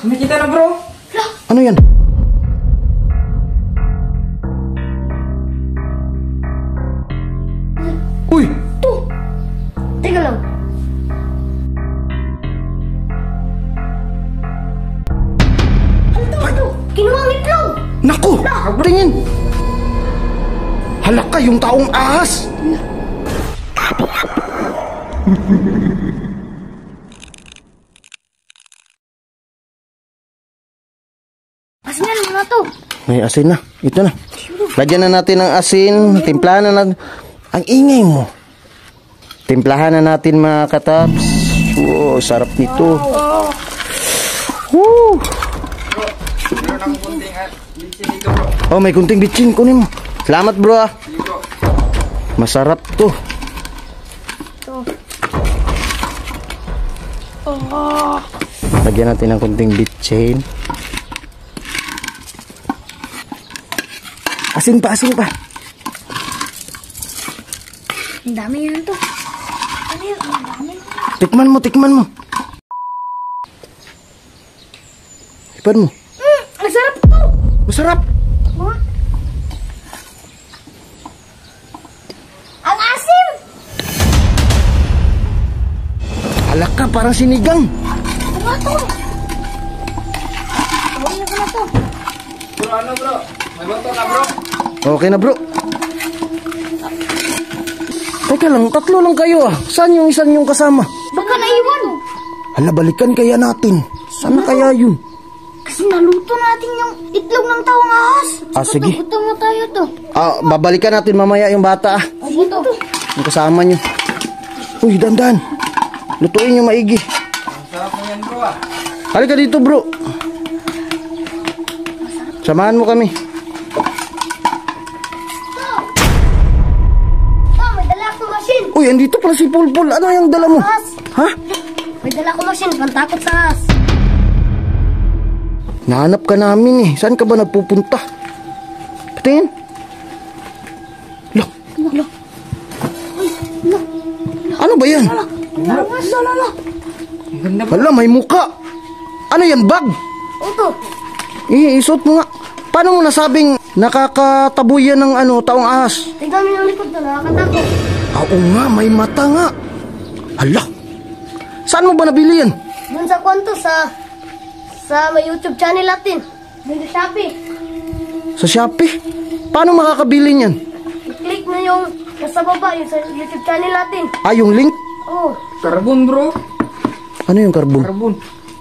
Kumikita na bro. Ano yan? Uy! Teka lang. Ano? Kinuha ang itlog! Naku! Tingin! Halak ka yung taong ahas! Asin na mga to. May asin na. Ito na. Lagyan na natin ng asin. Timplahan na natin. Ang ingay mo. Timplahan na natin mga kataps. Wow, sarap nito. Woo! Meron akong kunting bitsin dito bro. Oh, may kunting bitchin. Kunin mo. Salamat bro ah. Dito. Masarap to. Lagyan natin ng kunting bitchin. Asin pa, asin pa. Ang dami yan to. Ano yun? Ang dami. Tikman mo, tikman mo. Tikman mo. Ang sarap to. Masarap. Huh? Ang asim! Alak ka, parang sinigang. Ano nga to? Tawin na ko na to. Bro, ano bro? May luto na bro. Okay na bro. Teka lang, tatlo lang kayo ah. Saan yung isan yung kasama? Baka naiwan. Hala, balikan kaya natin. Saan na kaya yun? Kasi naluto natin yung itlog ng tawang ahas. Ah, sige. Gutom na tayo to. Ah, babalikan natin mamaya yung bata ah. Sige to. Yung kasama nyo. Uy, dandan. Lutuin nyo maigi. Ang sarap mo yan bro ah. Halika dito bro. Samahan mo kami. May dala akong machine. Uy, andito pala si Pulpul. Ano yung dala mo? Ahas. Ha? May dala akong machine. Pantakot sa ahas. Nahanap ka namin eh. Saan ka ba nagpupunta? Patingin. Loh. Lo. Ano ba yan? Lawas. Lala. Ang ganda bro. Hala, may muka. Ano yan, bag? Oto. Isuot mo nga. Paano mo nasabing nakakatabuyan ng taong ahas? Tignan mo yung likod to. Nakakatakot. Oo nga, may mata nga. Hala. Saan mo ba nabili yan? Dun sa kwanto sa may YouTube channel natin. Dun sa Shopee. Sa Shopee? Paano makakabili niyan? I-click mo yung nasa baba yung sa YouTube channel natin. Ah, yung link? Oh. Carbon bro. Ano yung carbon? Carbon.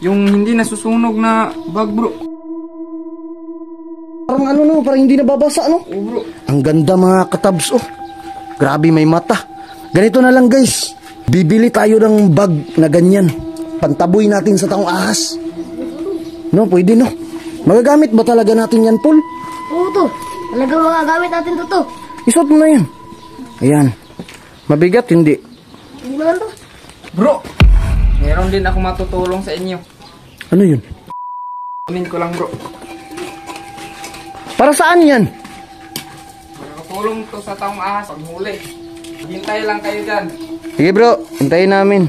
Yung hindi nasusunog na bag bro. Parang no, parang hindi nababasa, no? Oo bro. Ang ganda mga katabs, oh. Grabe, may mata. Ganito na lang, guys. Bibili tayo ng bag na ganyan. Pantaboy natin sa taong ahas. No, pwede, no? Magagamit ba talaga natin yan, Paul? Oo to. Talagang magagamit natin to. Isuot mo na yan. Ayan. Mabigat, hindi. Hindi naman to. Bro. Meron din ako matutulong sa inyo. Ano yun? Kunin ko lang bro. Para saan yan? Makakatulong to sa taong ahas pag huli. Hintay lang kayo dyan. Sige bro, hintayin namin.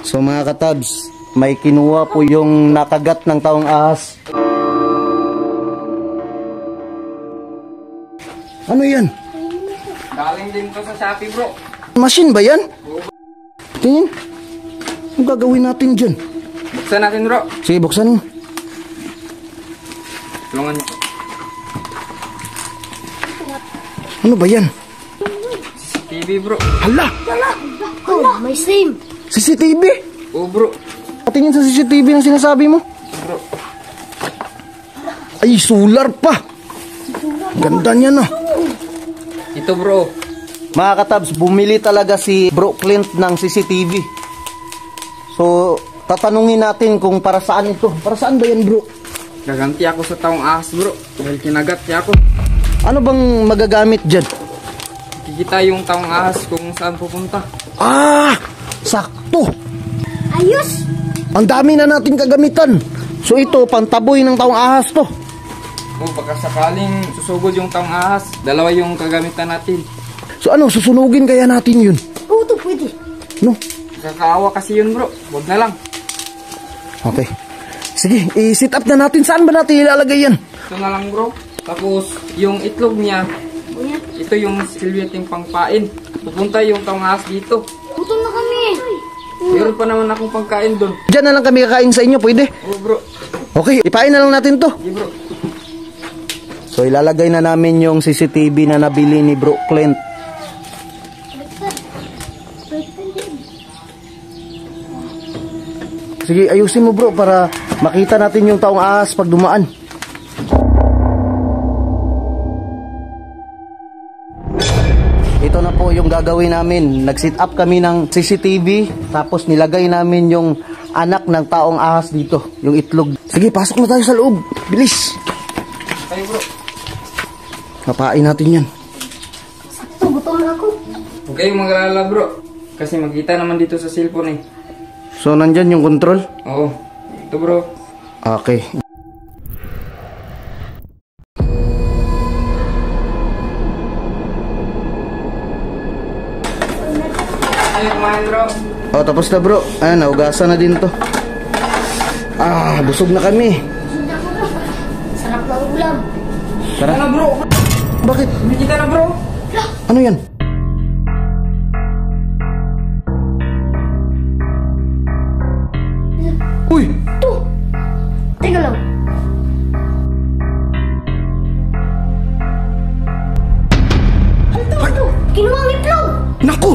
So mga katabs, may kinuha po yung nakagat ng taong ahas. Ano yan? Galing din to sa Shopee bro. Machine ba yan? Tingin. Ano gagawin natin dyan? Buksan natin bro. Sige, buksan mo. Tulungan niyo. Ano ba yan? TV bro. Hala! Oh, may same. CCTV? Oo bro. Patingin sa CCTV ng sinasabi mo. Bro. Ay, solar pa! Ganda niya na. Ito bro. Mga katabs, bumili talaga si Bro Clint ng CCTV. So, tatanungin natin kung para saan ito. Para saan ba yan, bro? Gaganti ako sa taong ahas bro. Dahil kinagat niya ako. Ano bang magagamit dyan? Kikita yung taong ahas kung saan pupunta. Ah! Sakto! Ayos. Ang dami na natin kagamitan. So ito, pantaboy ng taong ahas to. O baka sakaling susugod yung taong ahas, dalawa yung kagamitan natin. So ano, susunugin kaya natin yun? Oo to, pwede. No? Kakaawa kasi yun bro. Huwag na lang. Okay. Sige, i-sit up na natin. Saan ba natin ilalagay yan? Ito na lang bro. Tapos yung itlog niya, ito yung silweting pangpain. Pupunta yung taong ahas dito. Gutom na kami. Meron pa naman akong pangkain doon. Diyan na lang kami kakain sa inyo, pwede? Oo bro. Okay, ipain na lang natin to. Sige bro. So ilalagay na namin yung CCTV na nabili ni Bro Clint. Sige, ayusin mo bro para makita natin yung taong ahas pag dumaan. Ito na po yung gagawin namin. Nag-sit up kami ng CCTV, tapos nilagay namin yung anak ng taong ahas dito, yung itlog. Sige, pasok na tayo sa loob. Bilis. Tayo bro. Kapain natin yan. Sakto, gutom na ako. Huwag kayong mag-alala bro. Kasi magkita naman dito sa cellphone eh. So, nandyan yung control? Oo. Ito bro. Okay. Ayaw kumain bro. Oh, tapos na bro. Ayan, naugasan na din to. Ah, busog na kami. Sarap ng ulam. Tara. Ano bro? Bakit? Kumikita na bro. Ano yan? Uy! Teka lang. Kinuha ang itlog. Naku!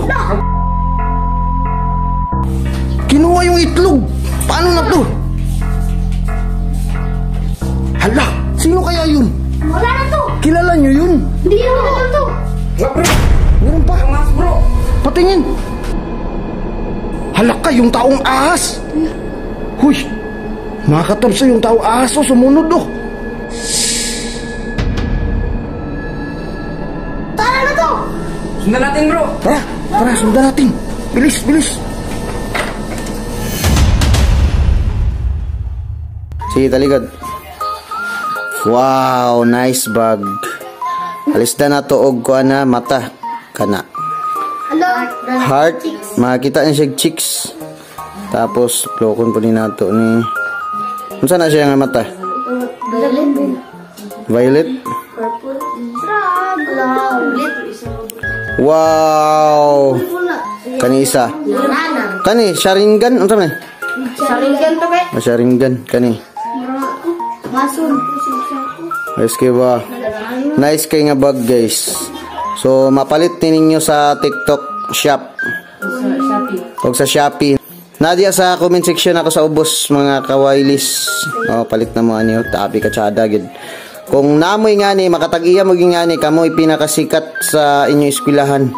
Kinuha yung itlog. Paano na to? Hala! Sino kaya yun? Wala na to. Kilala nyo yun? Hindi na wala to. Wala bro. Meron pa. Taong ahas bro. Patingin. Hala ka, yung taong ahas. Huy! Mga katabso, yung taong ahas o sumunod oh. Tara na to. Sundan natin bro. Tara, tara, sundan natin. Bilis, bilis. Sige, taligod. Wow, nice bag. Alis na tuog ko na mata. Kana. Hello. Heart. Makakita niya siya chicks. Tapos, lokon po din nato ni... Unsa na siya nga mata? Violet. Purple. Violet. Wow. Kani isa. Rana. Kani, Sharingan. Unsa man? Saringan to kay. Sharingan. Kani. Masun. Nice kay ba? Nice kay nga bag guys. So mapalit din ninyo sa TikTok shop. O sa Shopee. Nadia sa comment section ako sa ubos mga kawailis. Oh, palit na mo ani tapi ka tsada gid. Kung namoy nga ni makatag-iya mo nga ni kamoy pinakasikat sa inyo eskwelahan.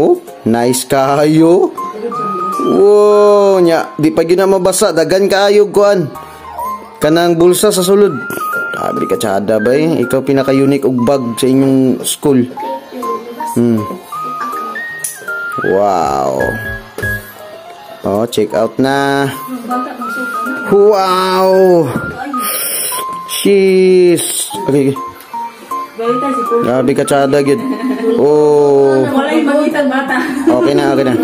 Oh, nice kayo. Wow, nya di pa gyud na mabasa dagan kaayo kuan. Kanang bulsa sa sulod. Sabi ka tsada ba eh. Ikaw pinaka-unique og bag sa inyong school. Wow. Oh, check out na. Wow. Sheesh. Okay. Grabe ka tsada gid. Oh. Walay makita bata. Okay na, okay na.